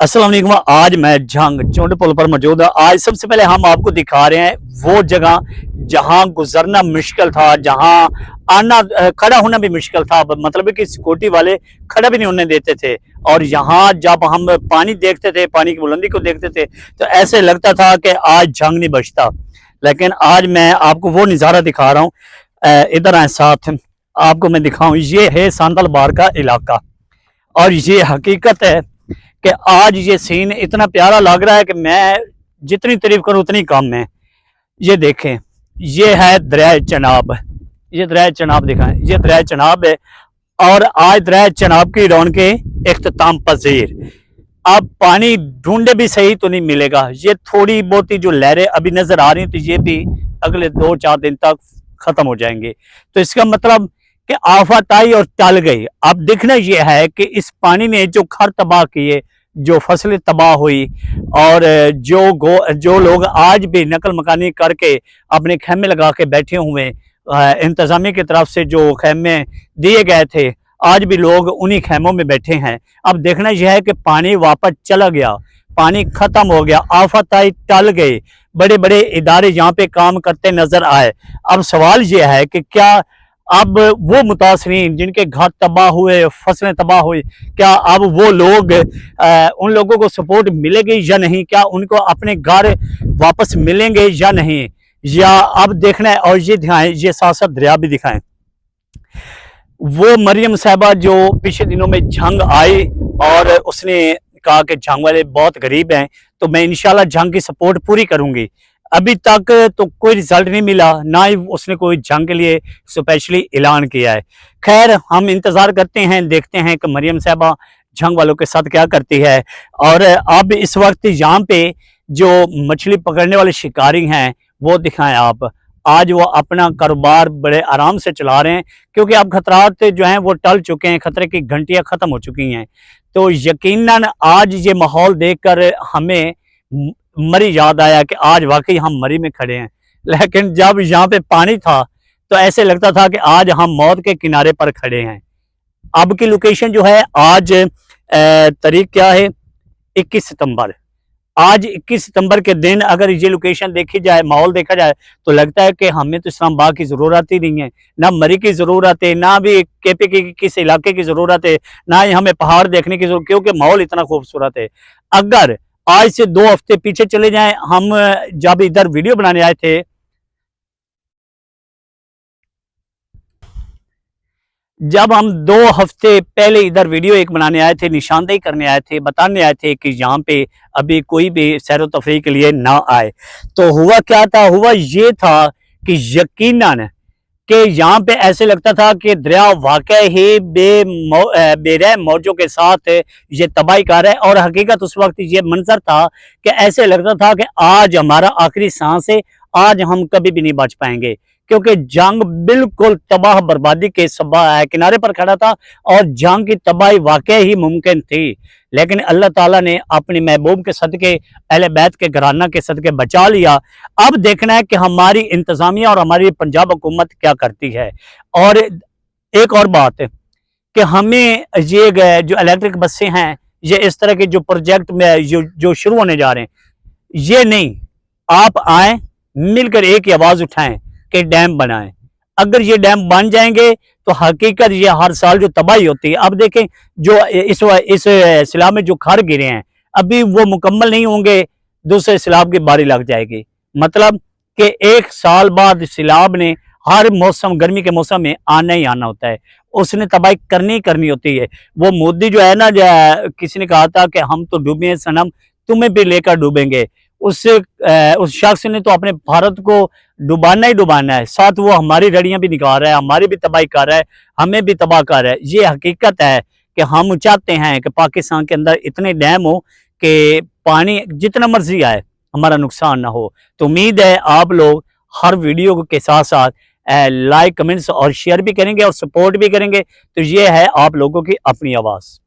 अस्सलाम वालेकुम। आज मैं जंग चुंड पुल पर मौजूद हूँ। आज सबसे पहले हम आपको दिखा रहे हैं वो जगह जहाँ गुजरना मुश्किल था, जहाँ आना खड़ा होना भी मुश्किल था। मतलब कि सिक्योरिटी वाले खड़ा भी नहीं होने देते थे। और यहाँ जब हम पानी देखते थे, पानी की बुलंदी को देखते थे, तो ऐसे लगता था कि आज जंग नहीं बचता। लेकिन आज मैं आपको वो नज़ारा दिखा रहा हूँ। इधर आए साथ, आपको मैं दिखाऊँ। ये है सांदल बार का इलाका और ये हकीकत है कि आज ये सीन इतना प्यारा लग रहा है कि मैं जितनी तारीफ करूं उतनी कम है। ये देखें, ये है दरिया चनाब। ये दरिया चनाब दिखाएं, ये दरिया चनाब है। और आज दरिया चनाब की रौनकें इख्तिताम पजीर। अब पानी ढूंढे भी सही तो नहीं मिलेगा। ये थोड़ी बहुत ही जो लहरें अभी नजर आ रही हैं, तो ये भी अगले 2-4 दिन तक खत्म हो जाएंगे। तो इसका मतलब कि आफत आई और टल गई। अब देखना यह है कि इस पानी ने जो घर तबाह किए, जो फसलें तबाह हुई, और जो लोग आज भी नकल मकानी करके अपने खेमे लगा के बैठे हुए, इंतजामिया की तरफ से जो खेमे दिए गए थे, आज भी लोग उन्हीं खेमों में बैठे हैं। अब देखना यह है कि पानी वापस चला गया, पानी खत्म हो गया, आफत आई टल गई, बड़े बड़े इदारे यहाँ पे काम करते नजर आए। अब सवाल यह है कि क्या अब वो मुतासरीन जिनके घर तबाह हुए, फसलें तबाह हुई, क्या अब वो लोग उन लोगों को सपोर्ट मिलेगी या नहीं? क्या उनको अपने घर वापस मिलेंगे या नहीं? या अब देखना है। और ये दिखाएं, ये साथ साथ दरिया भी दिखाएं। वो मरियम साहबा जो पिछले दिनों में जंग आई और उसने कहा कि जंग वाले बहुत गरीब हैं, तो मैं इंशाल्लाह जंग की सपोर्ट पूरी करूंगी। अभी तक तो कोई रिजल्ट नहीं मिला, ना ही उसने कोई जंग के लिए स्पेशली ऐलान किया है। खैर, हम इंतज़ार करते हैं, देखते हैं कि मरियम साहबा जंग वालों के साथ क्या करती है। और अब इस वक्त यहाँ पे जो मछली पकड़ने वाले शिकारी हैं वो दिखाएं आप। आज वो अपना कारोबार बड़े आराम से चला रहे हैं, क्योंकि अब खतरात जो हैं वो टल चुके हैं, खतरे की घंटियाँ ख़त्म हो चुकी हैं। तो यकीनन आज ये माहौल देखकर हमें मरी याद आया कि आज वाकई हम मरी में खड़े हैं। लेकिन जब यहाँ पे पानी था तो ऐसे लगता था कि आज हम मौत के किनारे पर खड़े हैं। अब की लोकेशन जो है, आज तारीख क्या है, 21 सितंबर। आज 21 सितंबर के दिन अगर ये लोकेशन देखी जाए, माहौल देखा जाए, तो लगता है कि हमें तो इस्लामाबाद की ज़रूरत ही नहीं है, ना मरी की ज़रूरत है, ना भी केपी के किस इलाके की ज़रूरत है, ना ही हमें पहाड़ देखने की ज़रूरत, क्योंकि माहौल इतना खूबसूरत है। अगर आज से 2 हफ्ते पीछे चले जाएं, हम जब इधर वीडियो बनाने आए थे, जब हम 2 हफ्ते पहले इधर वीडियो एक बनाने आए थे, निशानदेही करने आए थे, बताने आए थे कि यहाँ पे अभी कोई भी सैर तफरीह के लिए ना आए, तो हुआ क्या था? हुआ ये था कि यकीनन कि यहाँ पे ऐसे लगता था कि दरिया वाकई ही बेरहम मौजों के साथ ये तबाही कर है। और हकीकत उस वक्त ये मंजर था कि ऐसे लगता था कि आज हमारा आखिरी सांस है, आज हम कभी भी नहीं बच पाएंगे, क्योंकि जंग बिल्कुल तबाह बर्बादी के किनारे पर खड़ा था और जंग की तबाही वाकई ही मुमकिन थी। लेकिन अल्लाह ताला ने अपने महबूब के सदके, अहले बैत के घराना के सदके बचा लिया। अब देखना है कि हमारी इंतजामिया और हमारी पंजाब हुकूमत क्या करती है। और एक और बात है कि हमें ये जो इलेक्ट्रिक बसें हैं, ये इस तरह के जो प्रोजेक्ट में जो शुरू होने जा रहे हैं, ये नहीं, आप आए मिलकर एक ही आवाज़ उठाएं कि डैम बनाएं। अगर ये डैम बन जाएंगे तो हकीकत ये हर साल जो तबाही होती है, अब देखें जो इस सैलाब में जो घर गिरे हैं, अभी वो मुकम्मल नहीं होंगे, दूसरे सैलाब की बारी लग जाएगी। मतलब कि 1 साल बाद सैलाब ने हर मौसम, गर्मी के मौसम में आना ही आना होता है, उसने तबाही करनी करनी होती है। वो मोदी जो है ना, किसी ने कहा था कि हम तो डूबे हैं सनम, तुम्हें भी लेकर डूबेंगे। उस शख्स ने तो अपने भारत को डुबाना ही डुबाना है, साथ वो हमारी रड़ियां भी निकाल रहा है, हमारी भी तबाही कर रहा है, हमें भी तबाह कर रहा है। ये हकीकत है कि हम चाहते हैं कि पाकिस्तान के अंदर इतने डैम हो कि पानी जितना मर्जी आए, हमारा नुकसान ना हो। तो उम्मीद है आप लोग हर वीडियो के साथ साथ लाइक, कमेंट्स और शेयर भी करेंगे और सपोर्ट भी करेंगे। तो ये है आप लोगों की अपनी आवाज़।